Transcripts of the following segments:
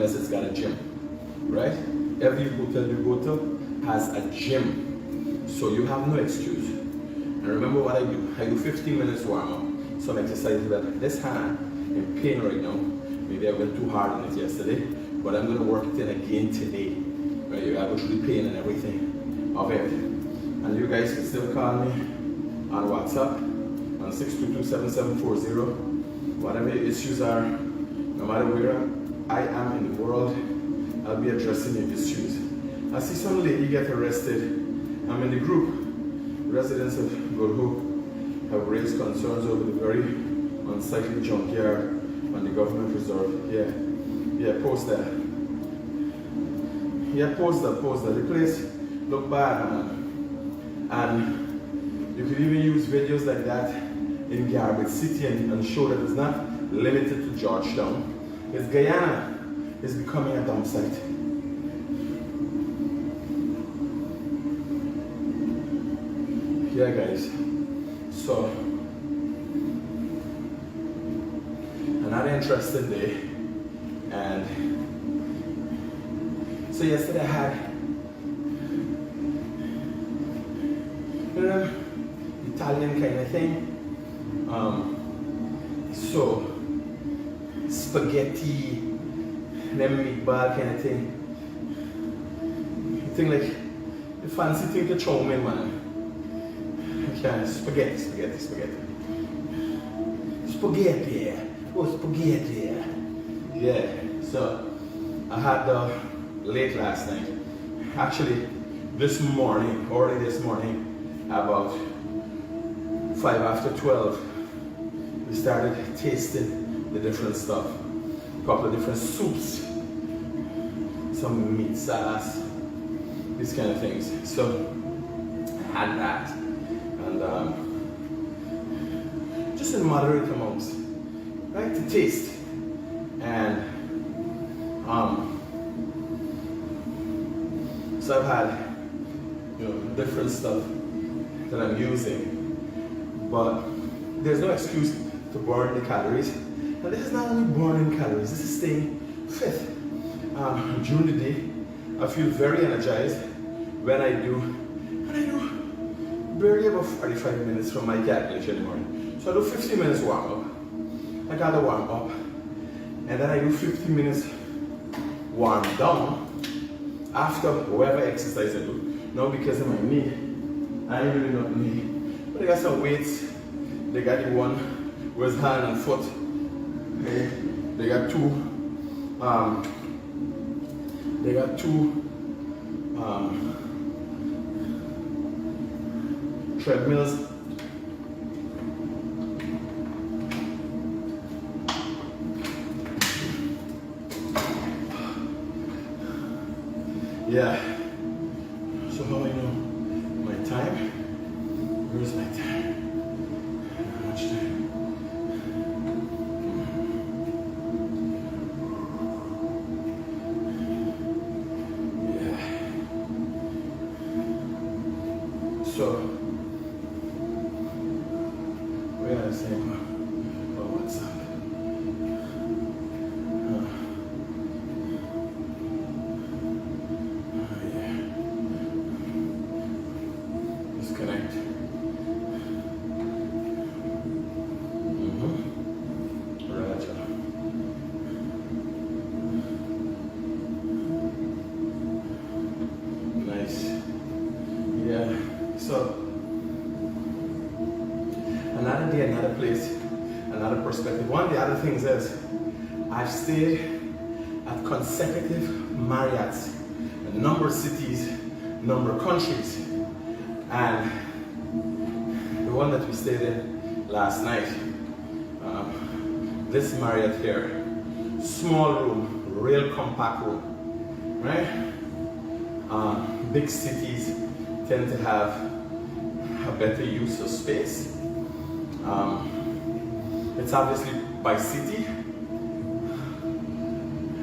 unless it's got a gym, right? Every hotel you go to has a gym, so you have no excuse. And remember what I do? I do 15 minutes warm up, some exercises that this hand in pain right now. Maybe I went too hard on it yesterday, but I'm gonna work it in again today. Right? You have the pain and everything of it. And you guys can still call me on WhatsApp on 622-7740. Whatever your issues are, no matter where I am in the world, I'll be addressing your issues. I see some lady get arrested. I'm in the group. Residents of Gurhu have raised concerns over the very unsightly junkyard on the government reserve. Yeah, post that. Yeah, post that. The place look bad, man. And you could even use videos like that in Garbage City and show that it's not limited to Georgetown. Because Guyana is becoming a dump site. Yeah, guys. So, another interesting day. And so yesterday I had, Italian kind of thing. So spaghetti, then meatball kind of thing. You think like the fancy thing to chow mein, man. Okay, spaghetti. Oh, spaghetti. Yeah. So I had late last night. Actually, early this morning, about 5 after 12, we started tasting the different stuff. A couple of different soups, some meat sauce, these kind of things. So I had that, and just in moderate amounts, right, to taste. And so I've had, different stuff that I'm using, but there's no excuse to burn the calories. And this is not only burning calories, this is staying fit. During the day, I feel very energized when I do barely about 45 minutes from my calculation in the morning. So I do 15 minutes warm up. I gotta warm up, and then I do 15 minutes warm down after whatever exercise I do. Now because of my knee, I ain't really not knee, but I got some weights. They got the one with hand and foot. Okay. They got two treadmills. Yeah. So how I know my time? Where's my time? How much time? Yeah. So we are the same. Oh, what's up? Disconnect. Raja. Nice. Yeah. So another day, another place, another perspective. One of the other things is I've stayed at consecutive Marriotts in a number of cities, number of countries. And the one that we stayed in last night, this Marriott here, small room, real compact room, right? Big cities tend to have a better use of space. It's obviously by city,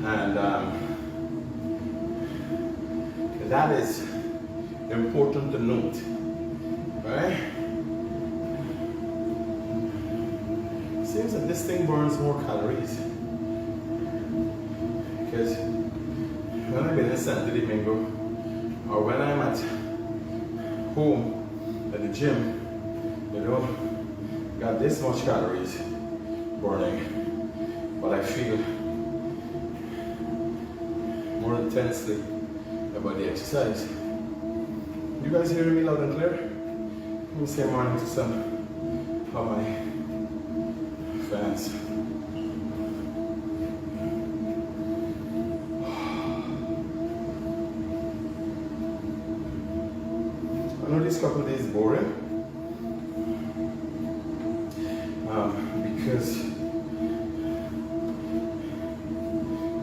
and that is important to note. Right? Seems that this thing burns more calories because when I've been in Santo Domingo, or when I'm at home at the gym, you know, got this much calories burning, but I feel more intensely about the exercise. You guys hearing me loud and clear? Let me say morning to some of my fans. I know this couple of days boring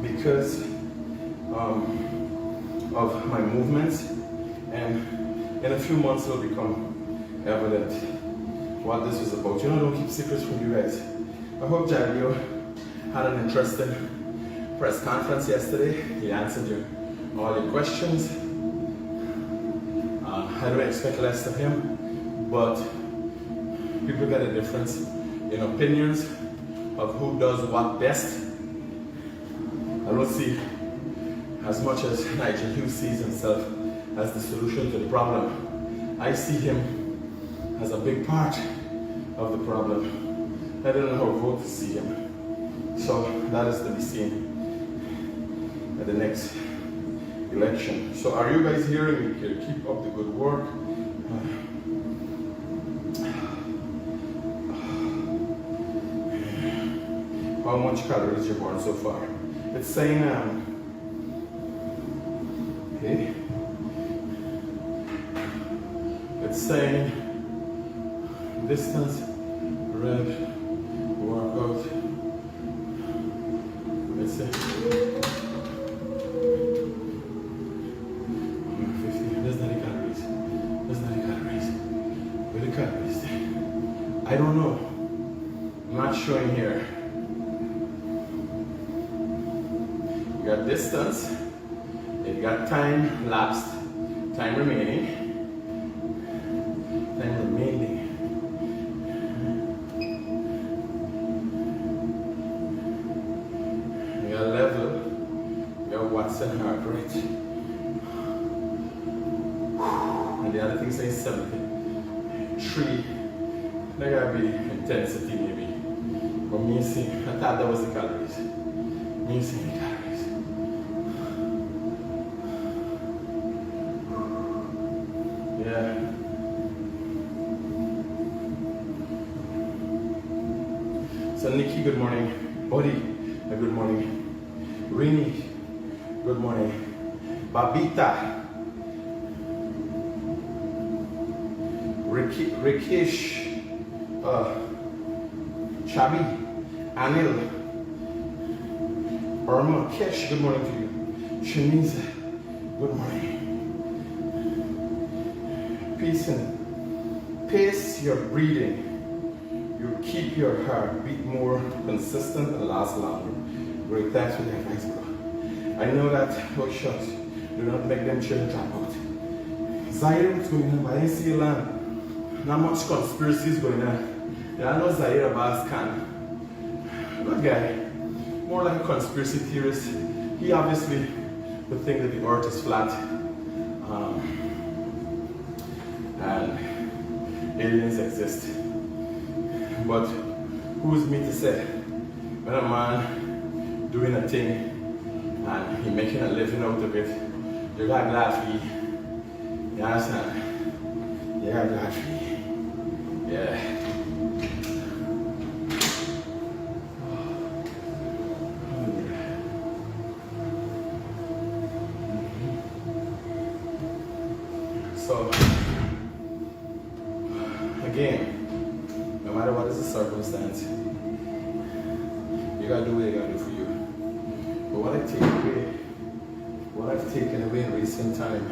because of my movements, and in a few months it'll become evident what this is about. You know, I don't keep secrets from you guys. I hope Javier had an interesting press conference yesterday. He answered all your questions. I don't expect less of him, but people get a difference in opinions of who does what best. I don't see as much as Nigel Hughes sees himself as the solution to the problem. I see him as a big part of the problem. I don't know how voters see him. So that is to be seen at the next election. So are you guys hearing me here? Keep up the good work. How much calories you burn so far? It's saying, okay. It's saying distance, red, workout. Let's see. 150. There's not the calories. There's not the calories. Where the calories? I don't know. I'm not showing here. You got distance. You got time lapsed. Time remaining. Time remaining. You got level. You got Watson heart rate. And the other thing says 70. 3. That gotta be intensity maybe. But me see, I thought that was the calories. Me see the calories. Yeah. So Nikki, good morning. Buddy, good morning. Rini, good morning. Babita. Rakesh. Chabi. Anil. Irma. Kesh, good morning to you. Shanice, good morning. Pace your breathing. You keep your heart beat more consistent and last longer. Great, thanks for the advice, bro. I know that those shots do not make them children drop out. Zaire was going on, but I didn't see land. Not much conspiracies going on. Yeah, I know Zaire Abbas Khan. Good guy. More like a conspiracy theorist. He obviously would think that the earth is flat. And aliens exist. But who's me to say? When a man doing a thing and he making a living out of it, you got glad for you. You understand? You got glad for you. Yeah. So again, no matter what is the circumstance, you gotta do what you gotta do for you. But what I've taken away in recent time,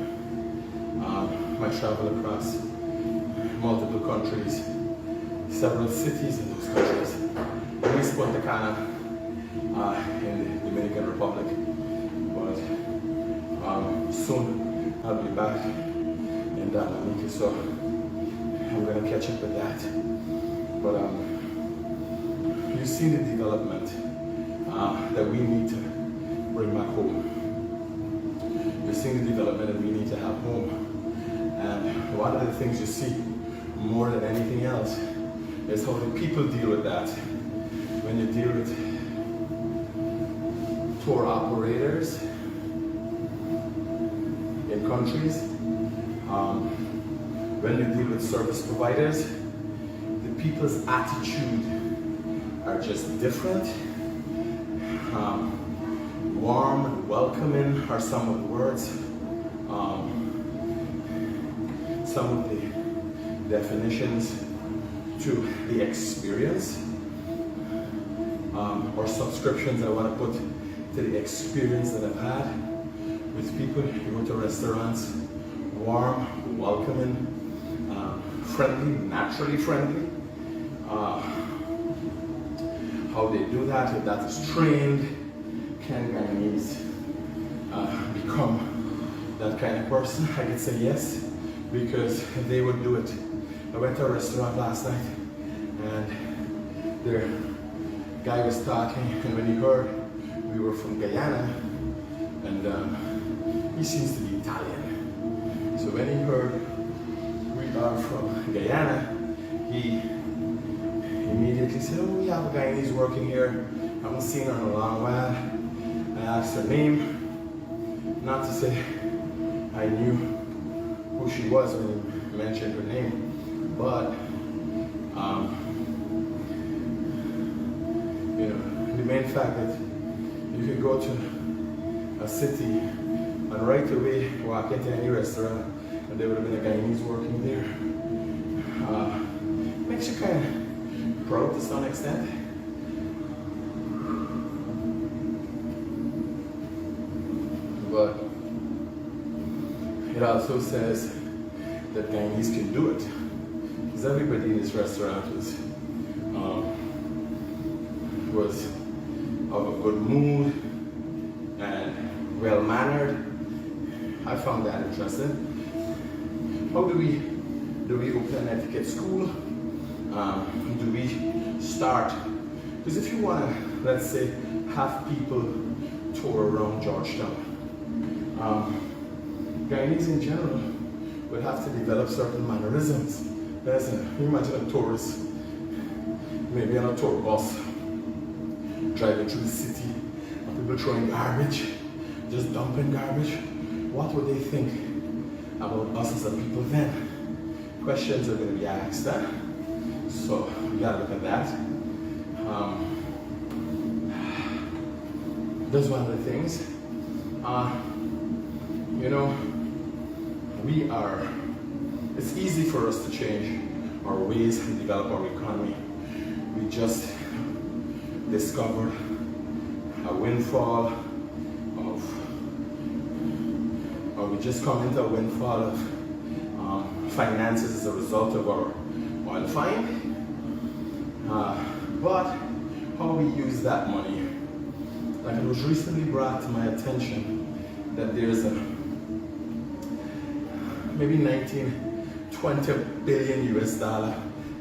my travel across multiple countries, several cities in those countries. I miss Punta Cana in the Dominican Republic, but soon I'll be back in Dominica, so I'm gonna catch up with that. But you see the development that we need to bring back home. seen the development that we need to have home. And one of the things you see more than anything else is how the people deal with that. When you deal with tour operators in countries, when you deal with service providers, the people's attitude are just different. Warm and welcoming are some of the words. Some of the definitions to the experience, or subscriptions I want to put to the experience that I've had with people. You go to restaurants, warm, welcoming, friendly, naturally friendly. How they do that, if that is trained, can Guyanese become that kind of person? I could say yes, because they would do it. I went to a restaurant last night and the guy was talking, and when he heard we were from Guyana, and he seems to be Italian. So when he heard we are from Guyana, he immediately said, oh, we have a Guyanese working here. I haven't seen her in a long while. I asked her name, not to say I knew who she was when he mentioned her name, but you know, the main fact that you can go to a city and right away walk into any restaurant and there would have been a Guyanese working there, makes you kind of proud to some extent. But it also says that Guyanese can do it. Because everybody in this restaurant was of a good mood and well-mannered. I found that interesting. How do we open an etiquette school? Do we start? Because if you want to, let's say, have people tour around Georgetown, Guyanese in general would have to develop certain mannerisms. You imagine a tourist, maybe on a tour bus, driving through the city, and people throwing garbage, just dumping garbage. What would they think about us as a people then? Questions are going to be asked. So we gotta look at that. That's one of the things. You know, it's easy for us to change our ways and develop our economy. We just discovered a windfall or we just come into a windfall of finances as a result of our oil find. But how we use that money, like it was recently brought to my attention that there's maybe 20 billion US dollar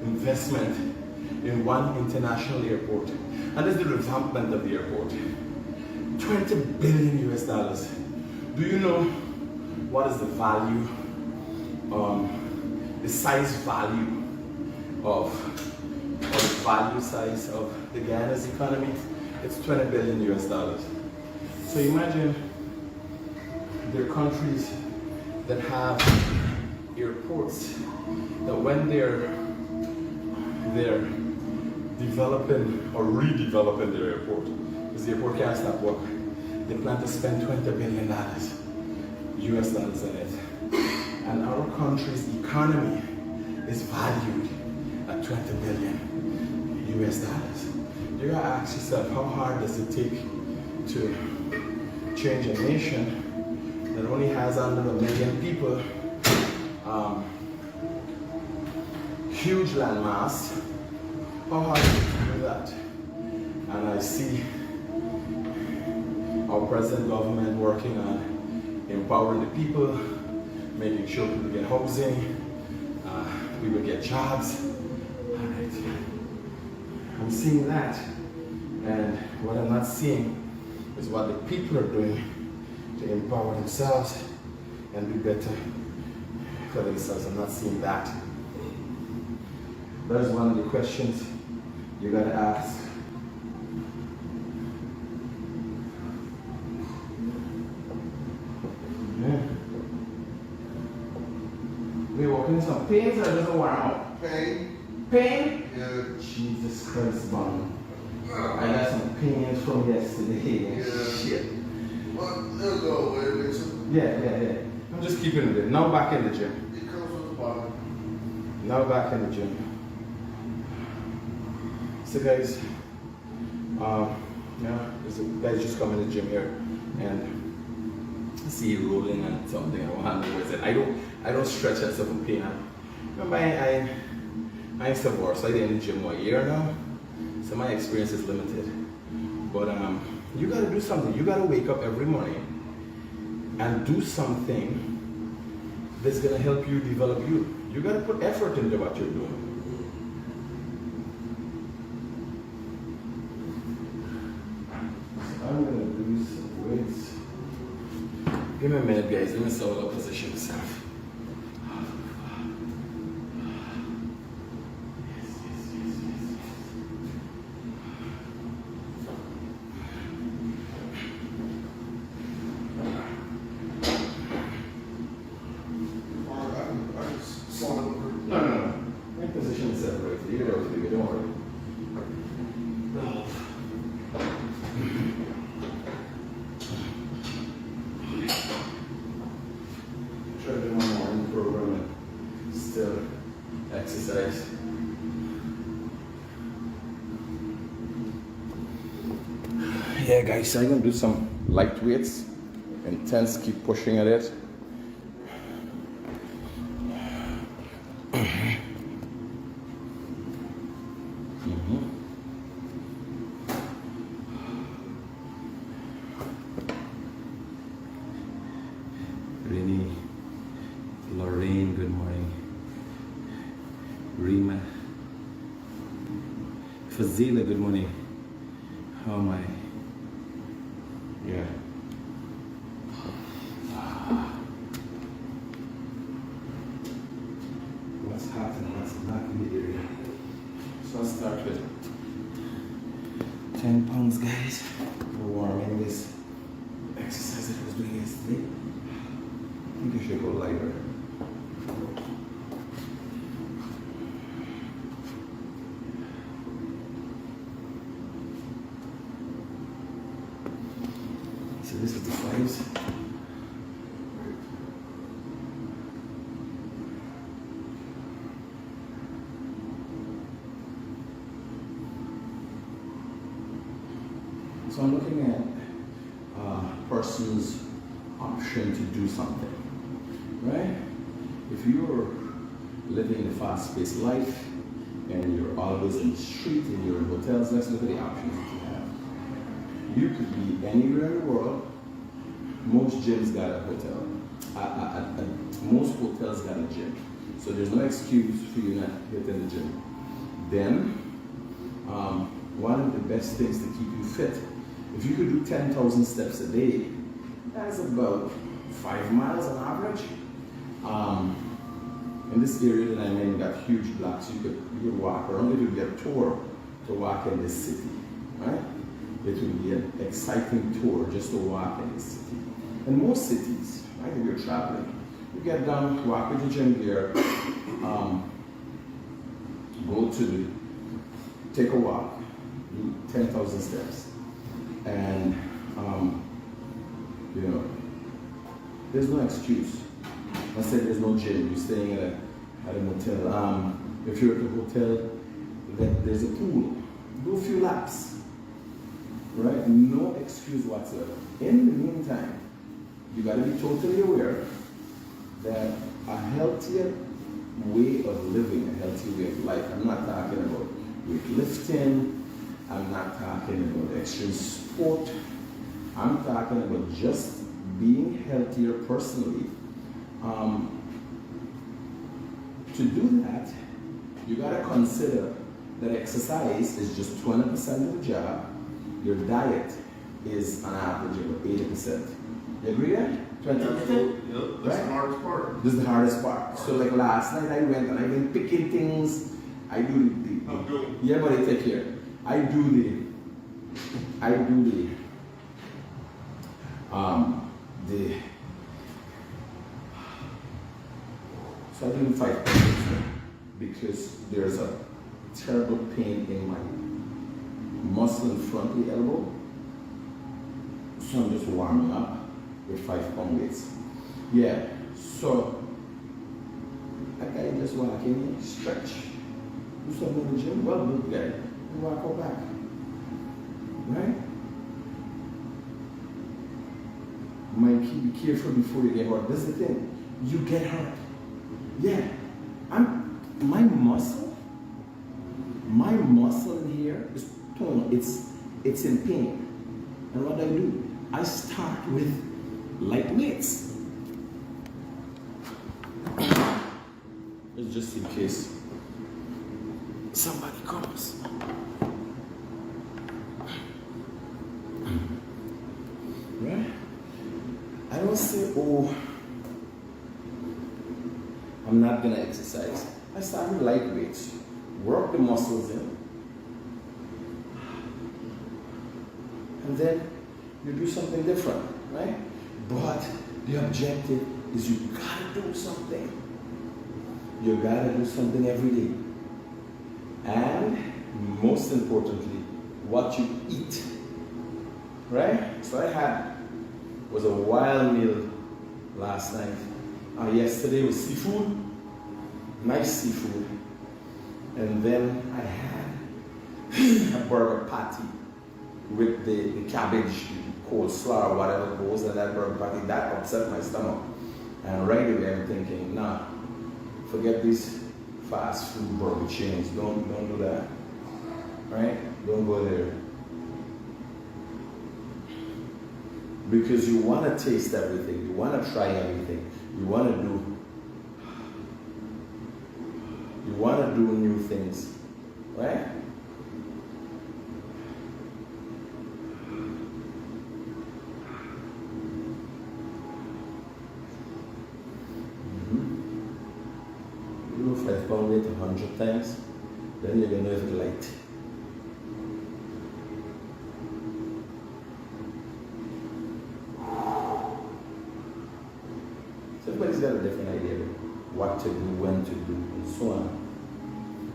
investment in one international airport, and that's the revampment of the airport. 20 billion US dollars. Do you know what is the value, the size value of the value size of the Guyana's economy? It's 20 billion US dollars. So imagine there are countries that have airports that when they're developing or redeveloping their airport, because the airport can't stop work, they plan to spend $20 billion US dollars on it. And our country's economy is valued at 20 billion US dollars. You gotta ask yourself, how hard does it take to change a nation that only has under 1 million people, huge landmass? How hard is it to do that? And I see our present government working on empowering the people, making sure people get housing, people get jobs. All right. I'm seeing that, and what I'm not seeing is what the people are doing to empower themselves and be better for themselves. I'm not seeing that. That is one of the questions you gotta ask. Yeah. We're walking in some pains or just a warm up? Pain? Pain? Yeah. Jesus Christ, man. I got some pains from yesterday. Yeah. Shit. Well, they'll go away, Mason. Yeah. I'm just keeping it in. Now back in the gym. It comes with the bottom. Now back in the gym. So guys, there's a guys just come in the gym here and see you rolling and something. I don't handle with it. I don't stretch myself in pain. Remember, I used to work, so I did in the gym 1 year now. So my experience is limited. But you gotta do something. You gotta wake up every morning and do something that's gonna help you develop you. You gotta put effort into what you're doing. So I'm gonna do some weights. Give me a minute, guys. Let me solo position myself. No. My position is separated. You get over to don't worry. Try to do my morning program and still exercise. Yeah, guys, I'm gonna do some light weights, intense, keep pushing at it. Lorraine, good morning. Rima. Fazila, good morning. How am I? Yeah. What's hot and what's not in the area? So I'll start with 10 pounds, guys. We're warming this exercise that I was doing yesterday. I think I should go lighter. So this is the fives. So I'm looking at a person's option to do something, right? If you're living a fast-paced life and you're always in the street and you're in hotels, let's look at the options that you have. You could be anywhere in the world. Most gyms got a hotel. Most hotels got a gym. So there's no excuse for you not hitting the gym. Then, one of the best things to keep you fit, if you could do 10,000 steps a day, that's about 5 miles on average. In this area that I'm in, you got huge blocks. You could walk around. It would be a tour to walk in this city, right? It would be an exciting tour just to walk in this city. In most cities, right, if you're traveling, you get down, walk with your gym gear, take a walk, do 10,000 steps, and there's no excuse. I said there's no gym. You're staying at a motel. If you're at a hotel, then there's a pool. Do a few laps. Right? No excuse whatsoever. In the meantime, you got to be totally aware that a healthier way of living, a healthy way of life. I'm not talking about weightlifting. I'm not talking about extreme sport. I'm talking about just being healthier personally. To do that, you gotta consider that exercise is just 20% of the job. Your diet is on average about 80%. You agree there? 20 Yep, that's right? the hardest part. This is the hardest part. So like last night I went and I've been picking things. I do I'm doing. yeah, but I take care. I do the so I do 5 pounds because there's a terrible pain in my muscle in front of the elbow. So I'm just warming up with 5-pound weights. Yeah, so that guy just walk in, stretch, do something in the gym, well good guy, and walk out back. Right? Be careful before you get hurt. This is the thing. You get hurt. Yeah. My muscle in here is torn. It's in pain. And what do? I start with light weights. It's just in case somebody comes. Right? I don't say, oh, I'm not gonna exercise. I start with light weights. Work the muscles in. And then you do something different, right? But the objective is you gotta do something. You gotta do something every day. And most importantly, what you eat. Right? So was a wild meal last night. Yesterday was seafood, nice seafood. And then I had a burger patty with the cabbage, coleslaw, or whatever goes in that burger patty. That upset my stomach. And right away I'm thinking, nah, forget these fast food burger chains. Don't do that. Right? Don't go there. Because you want to taste everything, you want to try everything, you want to do new things, right? You do 5-pound weight 100 times, then you're gonna know if it's light. Everybody's got a different idea of what to do, when to do, and so on.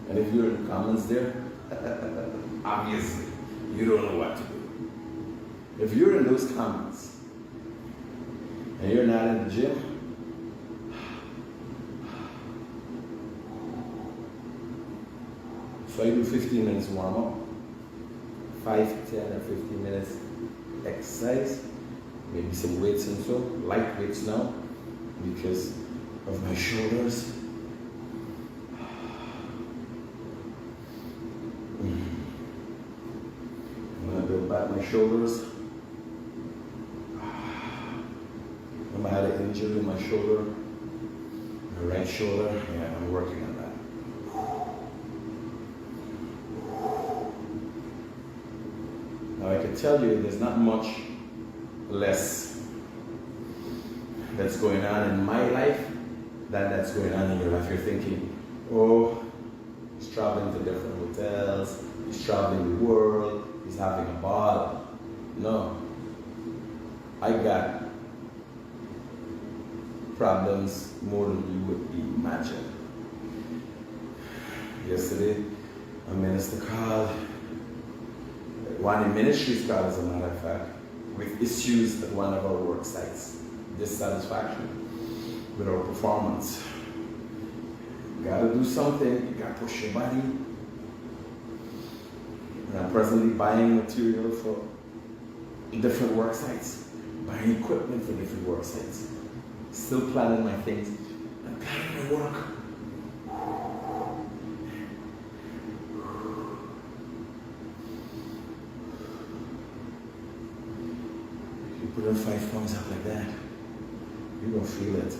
And if you're in the comments there, obviously, you don't know what to do. If you're in those comments, and you're not in the gym, so I do 15 minutes warm up, 5, 10, or 15 minutes exercise, maybe some weights and so, light weights now, because of my shoulders. I'm gonna build back my shoulders. I had an injury in my shoulder, my right shoulder. Yeah, I'm working on that. Now I can tell you there's not much less that's going on in my life than that's going on in your life. You're thinking, oh, he's traveling to different hotels, he's traveling the world, he's having a ball. No. I got problems more than you would imagine. Yesterday, a minister called, one of the ministries called, as a matter of fact, with issues at one of our work sites. Dissatisfaction with our performance. You gotta do something, you gotta push your body. And I'm presently buying material for different work sites, buying equipment for different work sites, still planning my things, and planning my work. You put in 5 pounds up like that, you're gonna feel it.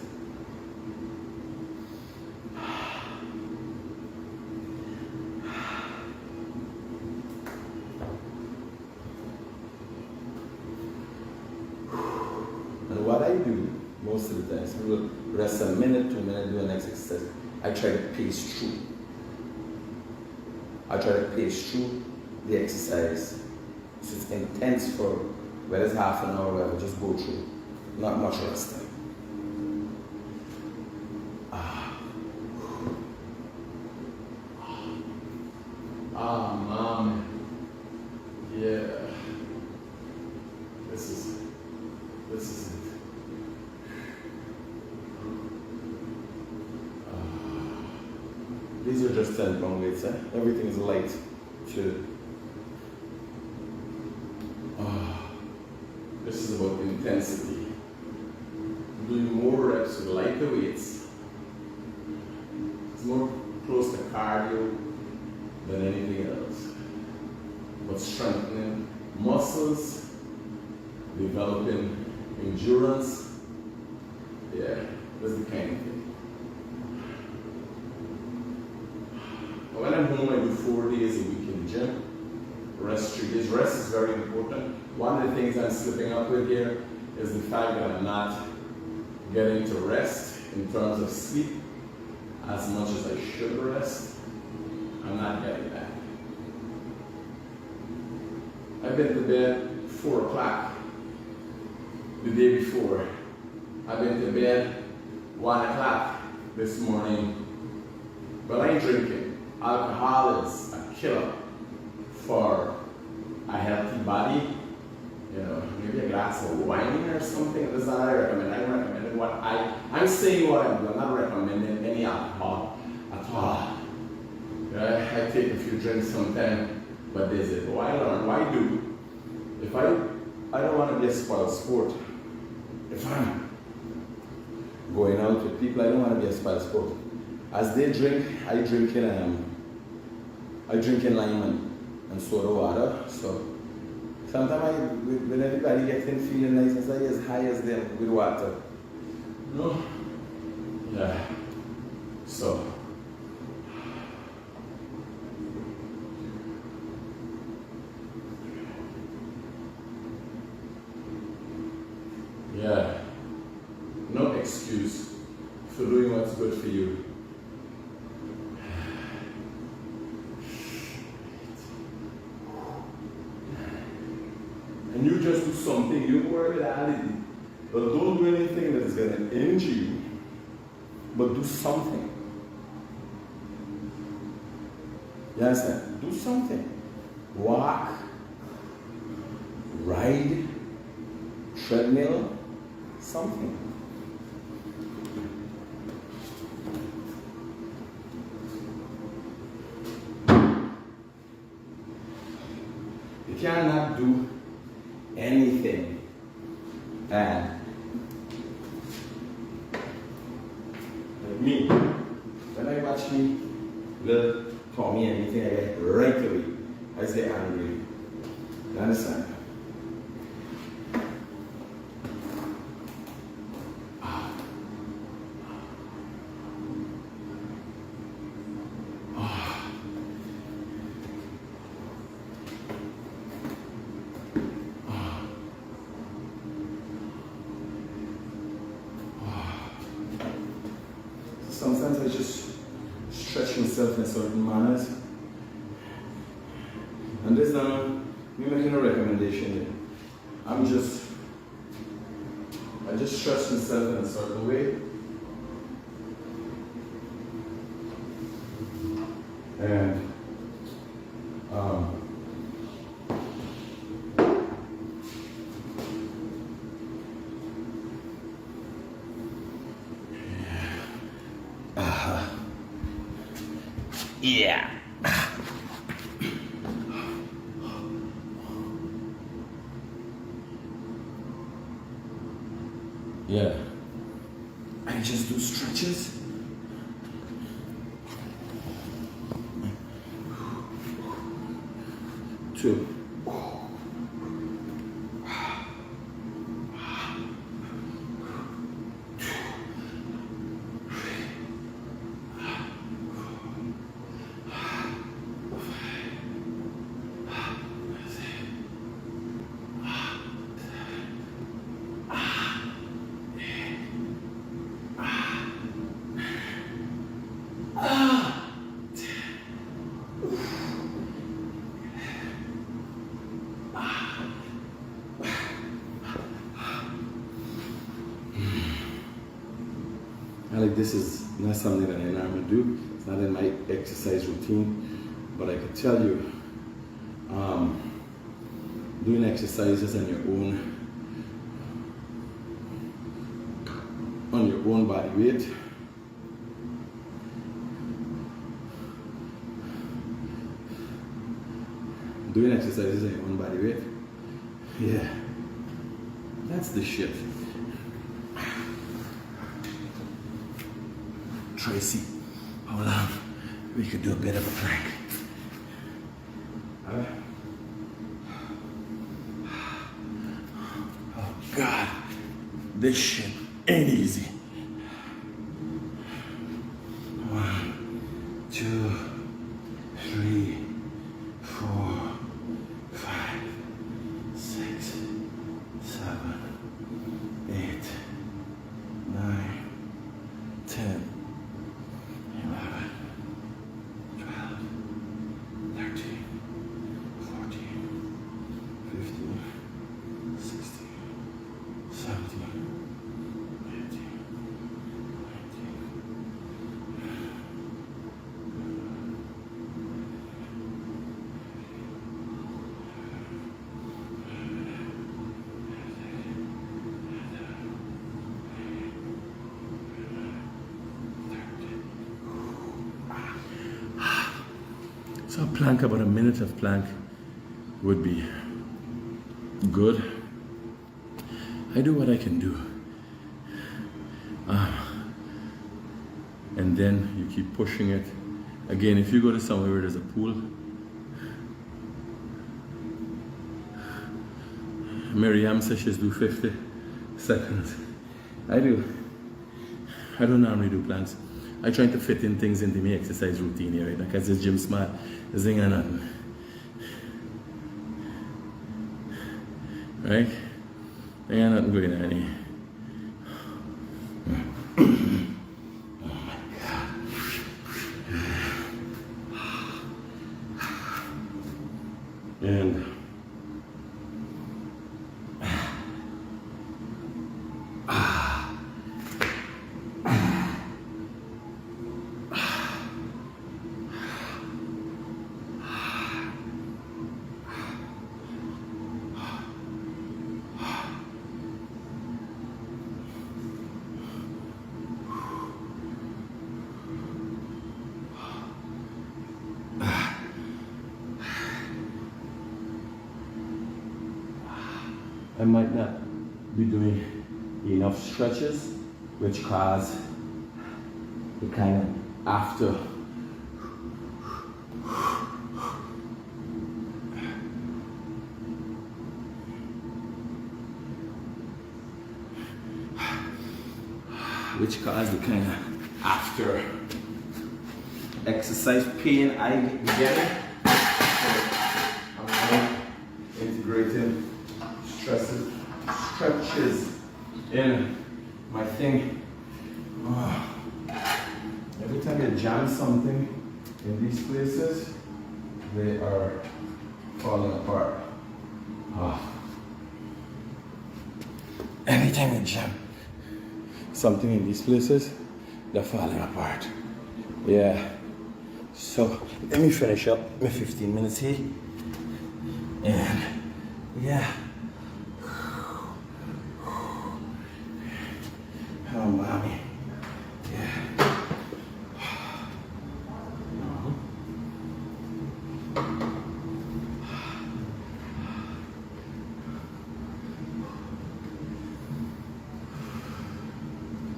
And what I do most of the times, we will rest a minute, 2 minutes, do the next exercise. I try to pace through. I try to pace through the exercise. So it's intense for whether it's half an hour or whatever, just go through. Not much rest time. Mom. Yeah. This is it. These are just 10-pound weights, eh? Everything is light. This is about intensity. Doing more reps with lighter weights. It's more close to cardio than anything else. But strengthening muscles, developing endurance. Yeah, that's the kind of thing. When I'm home, I do 4 days a week in the gym. Rest 3 days. Rest is very important. One of the things I'm slipping up with here is the fact that I'm not getting to rest in terms of sleep as much as I should rest. I'm not getting that. I've been to bed 4 o'clock the day before. I've been to bed 1 o'clock this morning. But I ain't drinking. Alcohol is a killer for a healthy body. You know, maybe a glass of wine or something. That's not what I recommend. I recommend what I'm saying what I'm doing. I'm not recommending any alcohol at all. I take a few drinks sometimes, but there's it. Why learn? Why do? If I don't want to be a spoiled sport. If I'm going out with people, I don't want to be a spoiled sport. As they drink, I drink in lime and soda water. So sometimes when everybody gets in feeling nice, I say as high as them with water. No? Yeah. So yeah. No excuse for doing what's good for you. And you just do something, you don't worry about it. But don't do anything that is going to injure you. But do something. You understand? Do something. Walk, ride, treadmill, something. You cannot do anything. And like me, when I watch me, little Tommy, anything I get right away, I say angry. You understand? Sometimes I just stretch myself in certain manners. And this time, me making a recommendation here. I just stretch myself in a certain way. And yeah. Yeah. I just do stretches. Two. Like this is not something that I normally do. It's not in my exercise routine, but I could tell you, doing exercises on your own body weight, doing exercises on your own body weight, yeah, that's the shit. Tracy, hold on, we could do a bit of a plank. Oh God, this shit ain't easy. 1, 2, 3, 4, 5, 6, 7, 8, 9, 10, 11, 12, 13, 14, 15, 16, 17, 18, 19, so a plank, about a minute of plank would be good. I do what I can do. And then you keep pushing it. Again, if you go to somewhere where there's a pool, Miriam says she's do 50 seconds. I don't normally do planks. I try to fit in things into my exercise routine here, right? Because it's gym smart, this ain't nothing. Right? There ain't nothing going on here. Oh my God. And I might not be doing enough stretches, which cause the kind of after exercise pain I get. So I'm integrating stretches in my thing. Every time you jam something in these places, they are falling apart. Every time you jam something in these places, they're falling apart. Yeah. So let me finish up my 15 minutes here. And yeah. Oh, mommy. Yeah.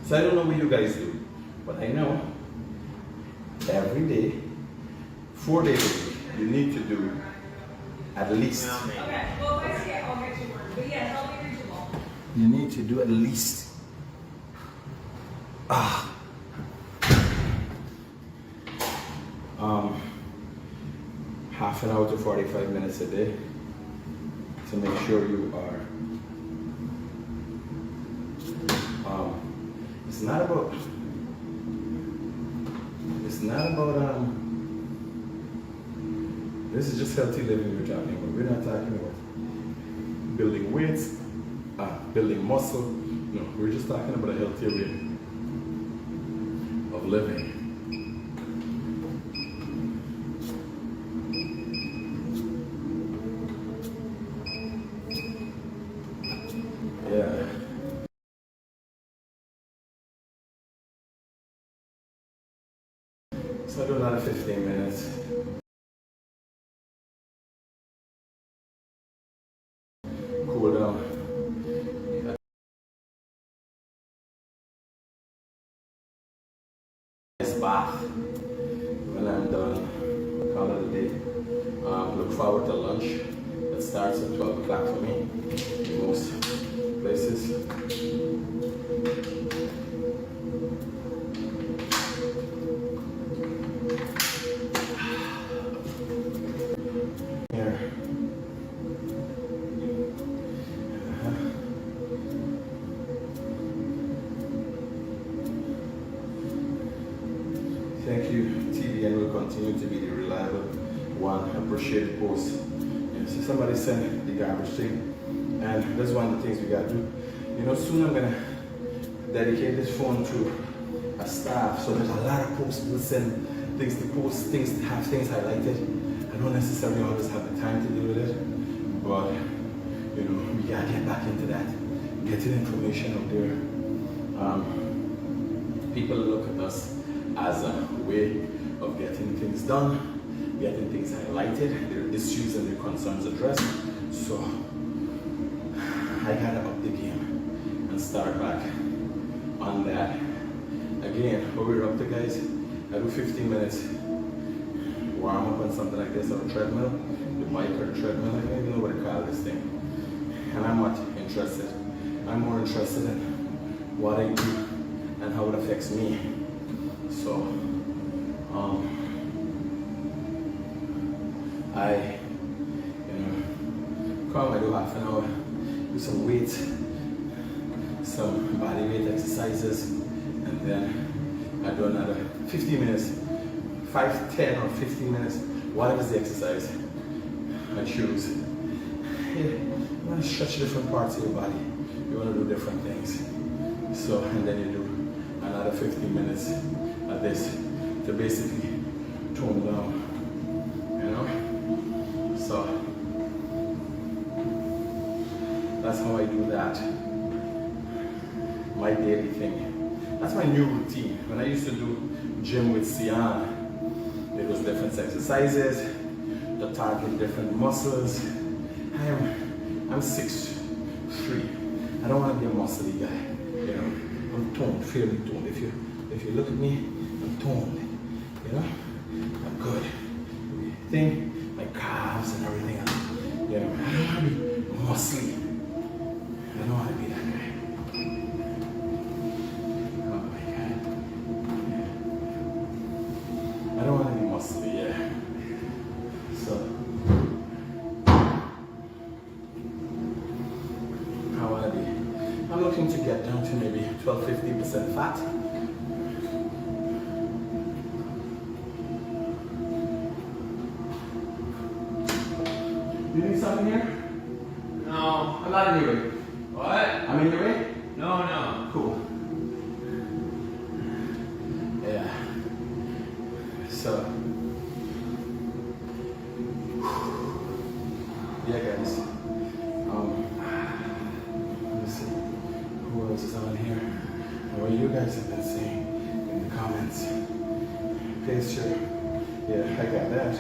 So I don't know what you guys do, but I know every day, 4 days a week, you need to do at least. Okay, well, I see it. I'll get you one. But yeah, it'll be reachable. You need to do at least half an hour to 45 minutes a day to make sure you are. It's not about. This is just healthy living we're talking about. We're not talking about building weights, building muscle. No, we're just talking about a healthier way. living. Yeah. So I do another 15 minutes. Cool down. Nice bath. When I'm done, call it a day. Look forward to lunch. It starts at 12 o'clock for me in most places. Here. Thank you, TVN will continue to be the reliable one. Appreciate post. And so somebody sent the garbage thing, and that's one of the things we gotta do. You know, soon I'm gonna dedicate this phone to a staff. So there's a lot of posts. People send things to post, things to have things highlighted. I don't necessarily always have the time to deal with it, but you know, we gotta get back into that, getting information out there. People look at us as a way of getting things done, getting things highlighted, their issues and their concerns addressed. So I gotta up the game and start back on that. Again, what we're up to, guys, I do 15 minutes warm up on something like this on a treadmill, the bike or the treadmill, I don't even know what to call this thing. And I'm not interested. I'm more interested in what I do and how it affects me. So, I, come, I do half an hour, do some weight, some body weight exercises, and then I do another 15 minutes, 5, 10 or 15 minutes, whatever's the exercise, I choose. Yeah, you want to stretch different parts of your body, you want to do different things. So, and then you do another 15 minutes of this to basically tone down, you know? So, that's how I do that. My daily thing. That's my new routine. When I used to do gym with Sian, it was different exercises to target different muscles. I'm 6'3". I don't want to be a muscly guy. You know, I'm toned, fairly toned. If you look at me, I'm toned. You know, I'm good. Thing, my calves and everything else. You know, I don't want to be muscly. I don't want to be that guy. Oh my God. Yeah. I don't want to be muscly, yeah. So, I want to be, I'm looking to get down to maybe 12-15% fat. You need something here? No. I'm not in your way. What? I'm in your way? No, no. Cool. Yeah. So, yeah, guys. Let me see. Who else is on here? And what you guys have been saying in the comments. Face your, yeah, I got that.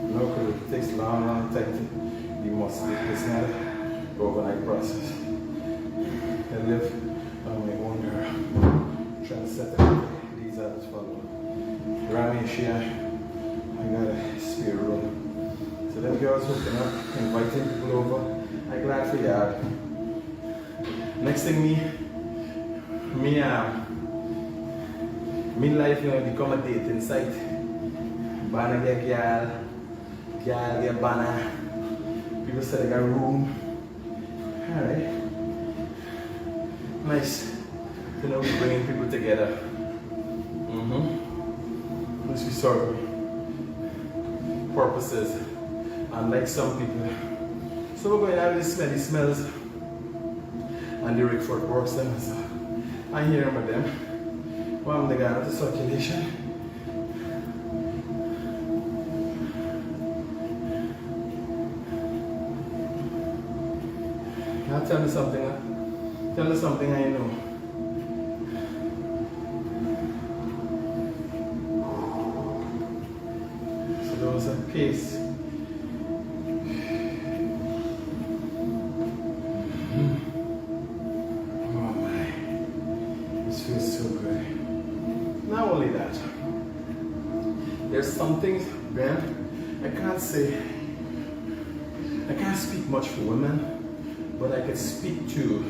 No, because it takes a long time to be muscly. It's not an overnight process. I live on my own girl, trying to set these others follow. Around here, I got a spare room. So them girls hooking up, inviting people over. I'm glad for y'all. Next thing me life gonna become a dating site. Banna get girl get banner. People say they got room. Alright. Nice to know we're bringing people together. Which we serve purposes. Unlike some people. So we're going to have these smelly smells. And the Rickford works them. So I hear them with them. Well, I'm the guy with the circulation. Now tell me something. Tell me something I know. So there was a pace. Oh my. This feels so good. Not only that, there's something, Ben, I can't speak much for women, but I can speak to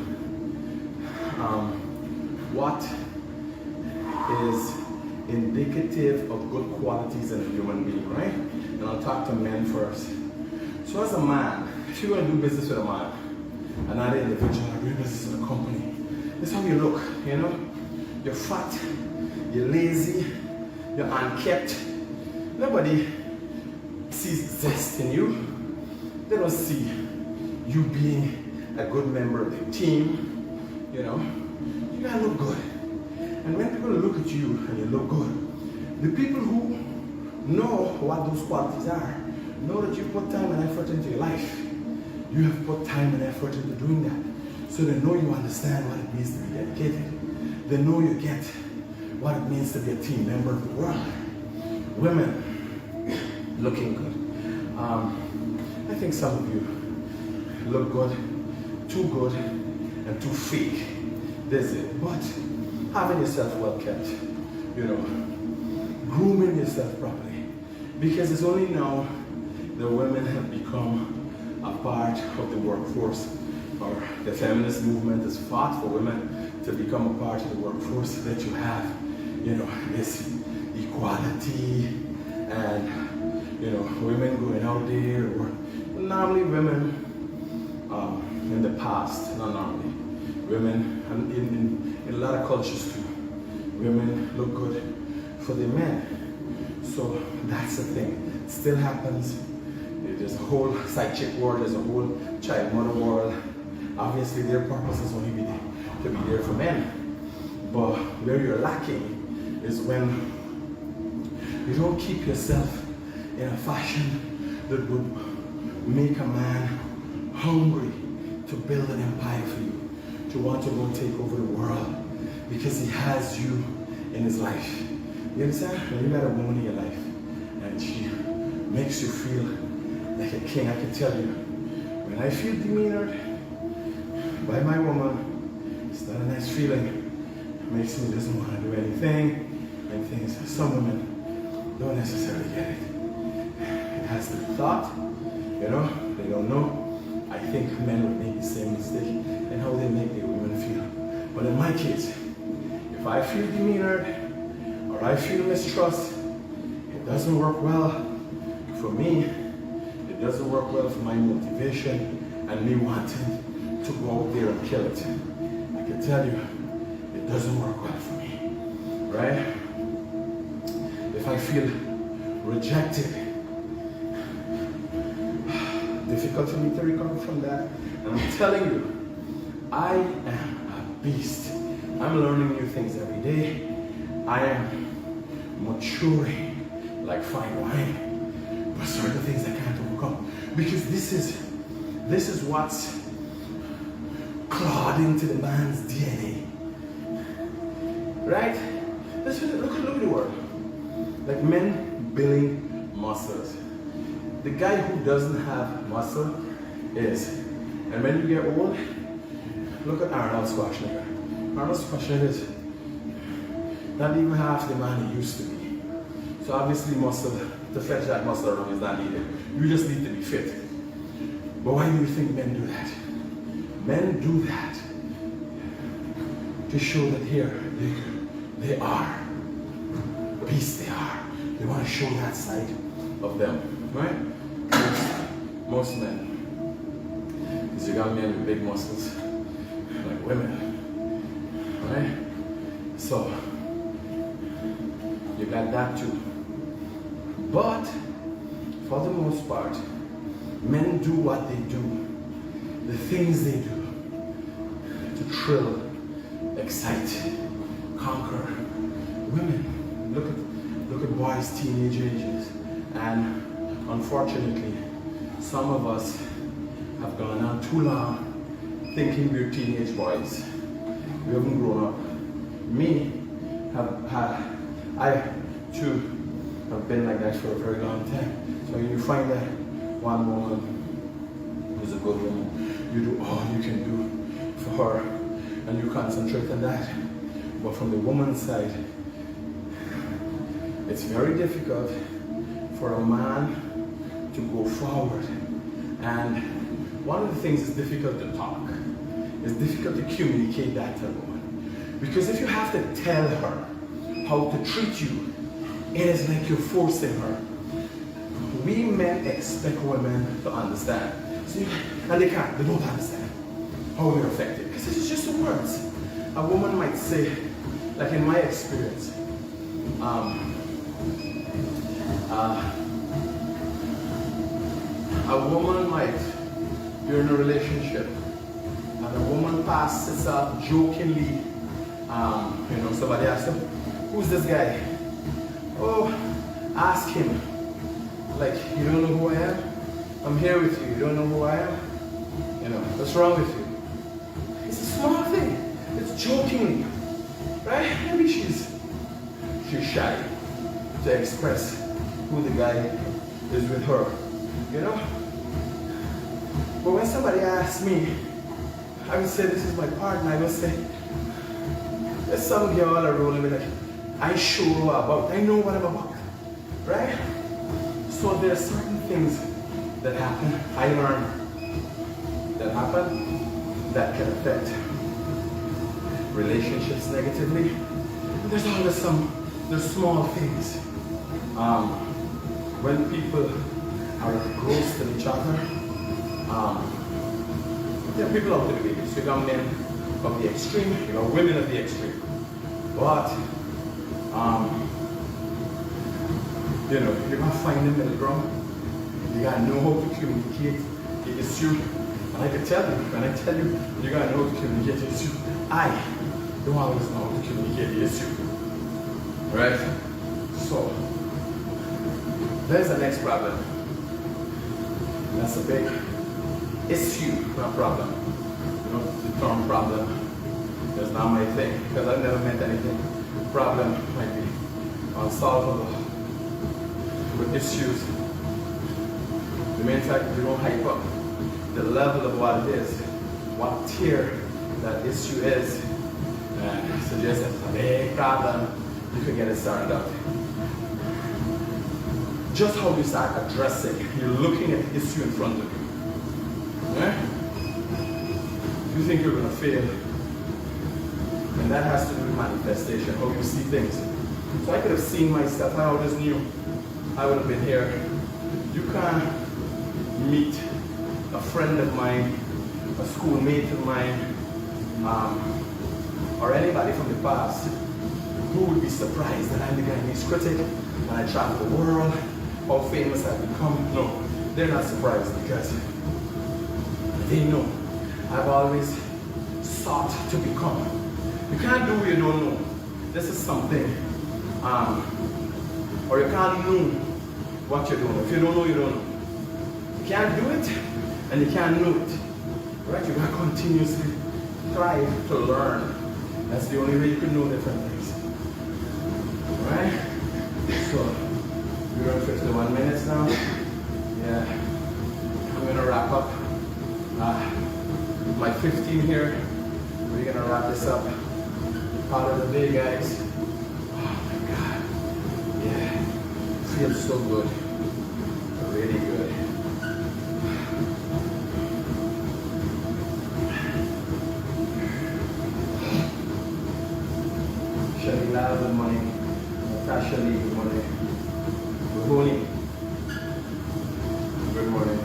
what is indicative of good qualities in a human being, right? And I'll talk to men first. So as a man, if you're going to do business with a man, another individual, or do business with a company, this is how you look, you know? You're fat, you're lazy, you're unkept. Nobody sees zest in you. They don't see you being a good member of the team, you know? You gotta look good. And when people look at you and you look good, the people who know what those qualities are, know that you put time and effort into your life. You have put time and effort into doing that. So they know you understand what it means to be dedicated. They know you get what it means to be a team member of the world. Women, looking good. I think some of you look good, too good, and too fake. That's it. But having yourself well kept, you know, grooming yourself properly. Because it's only now that women have become a part of the workforce, or the feminist movement has fought for women to become a part of the workforce, that you have, you know, this equality and, you know, women going out there to work. Normally women, in the past, not normally, women, and in a lot of cultures too, women look good for the men. So that's the thing. It still happens. There's a whole side chick world, there's a whole child mother world. Obviously their purpose is only to be there for men. But where you're lacking is when you don't keep yourself in a fashion that would make a man hungry to build an empire for you, to want to go take over the world because he has you in his life. You understand? When you got a woman in your life and she makes you feel like a king, I can tell you, when I feel demeanored by my woman, it's not a nice feeling. It makes me doesn't want to do anything and things. Some women don't necessarily get it. It has to be thought, you know, they don't know. I think men would make the same mistake in how they make their women feel. But in my case, if I feel demeanored or I feel mistrust, it doesn't work well for me. It doesn't work well for my motivation and me wanting to go out there and kill it. I can tell you, it doesn't work well for me, right? If I feel rejected, difficult for me to recover from that. And I'm telling you, I am a beast. I'm learning new things every day. I am maturing like fine wine. But certain things I can't overcome. Because this is what's clawed into the man's DNA. Right? Look at the word. Like men building muscles. The guy who doesn't have muscle is, and when you get old, look at Arnold Schwarzenegger. Arnold Schwarzenegger is not even half the man he used to be. So obviously muscle, to fetch that muscle around is not needed. You just need to be fit. But why do you think men do that? Men do that to show that here, they are. Beasts they are. They want to show that side of them, right? Most men. Because you got men with big muscles, like women, right? So, you got that too. But, for the most part, men do what they do, the things they do, to thrill, excite, conquer, boys' teenage ages. And unfortunately, some of us have gone on too long thinking we're teenage boys. We haven't grown up. I too have been like that for a very long time. So you find that one woman who's a good woman, you do all you can do for her and you concentrate on that. But from the woman's side, it's very difficult for a man to go forward. And one of the things is difficult to talk. It's difficult to communicate that to a woman. Because if you have to tell her how to treat you, it is like you're forcing her. We men expect women to understand. See, and they can't, they don't understand how we're affected. Because it's just the words. A woman might say, like in my experience, a woman might, you're in a relationship, and a woman passes up jokingly, somebody asks them, who's this guy? Oh, ask him. Like, you don't know who I am? I'm here with you, you don't know who I am? What's wrong with you? It's a small thing, it's jokingly, right? Maybe she's shy to express who the guy is with her, But when somebody asks me, I would say, this is my partner, I would say, there's some girl I rolling with, like, I sure about, I know what I'm about, right? So there are certain things that happen, I learned, that happen, that can affect relationships negatively. And there's always there's small things. When people are close to each other, there are people out there, so you got men of the extreme, you got women of the extreme. But, you're gonna find the middle ground. You gotta know how to communicate the issue. And I can tell you, when I tell you, you gotta know how to communicate the issue. I don't always know how to communicate the issue. Right? So, there's the next problem. That's a big issue, not problem. The term problem is not my thing, because I've never meant anything. Problem might be unsolvable. With issues, the main fact is you don't hype up the level of what it is, what tier that issue is, and suggest that it's a big problem, you can get it started out. Just how you start addressing, you're looking at the issue in front of you. Yeah? You think you're going to fail, and that has to do with manifestation, how you see things. So I could have seen myself, I always knew I would have been here. You can't meet a friend of mine, a schoolmate of mine, or anybody from the past who would be surprised that I'm the Guyanese critic and I travel the world, how famous I've become. No, they're not surprised because they know I've always sought to become. You can't do what you don't know. This is something, or you can't know what you're doing. If you don't know, you don't know. You can't do it, and you can't know it. Right? You gotta continuously try to learn. That's the only way you can know different things. Right? So, we're on 51 minutes now. Yeah. I'm gonna wrap up. My 15 here. We're gonna wrap this up. Part of the day, guys. Oh my God. Yeah. Feels so good. Really good. Shalila, good morning. Natasha Lee, good morning. Ruhuni, good morning.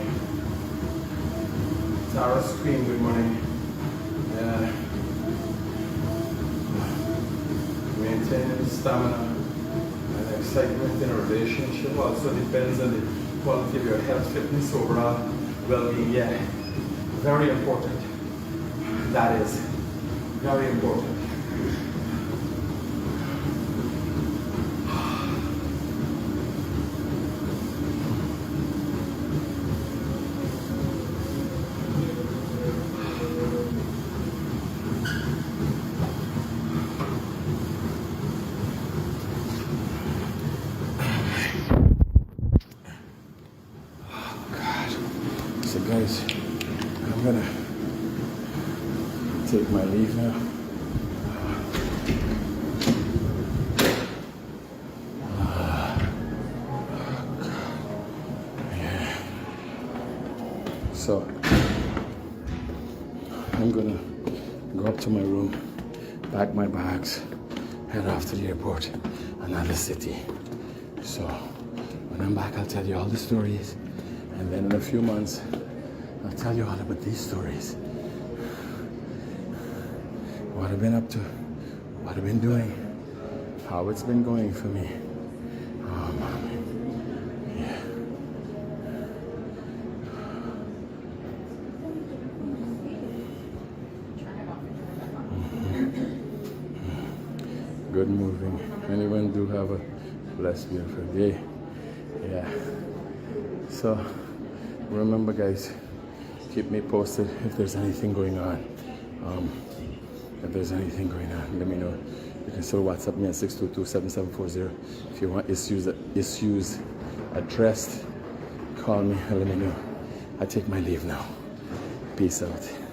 Sarah Screen, good morning. Yeah. Maintaining stamina and excitement in a relationship also depends on the quality of your health, fitness, overall well-being. Yeah, very important. That is very important. leave now. Yeah. So I'm gonna go up to my room, pack my bags, head off to the airport, another city. So when I'm back, I'll tell you all the stories, and then in a few months, I'll tell you all about these stories. What I've been up to, what I've been doing, how it's been going for me. Oh, mommy. Yeah. Good moving. Anyone do have a blessed, beautiful day. Yeah. So remember, guys, keep me posted if there's anything going on. If there's anything going on, let me know. You can still WhatsApp me at 622-7740. If you want issues addressed, call me and let me know. I take my leave now. Peace out.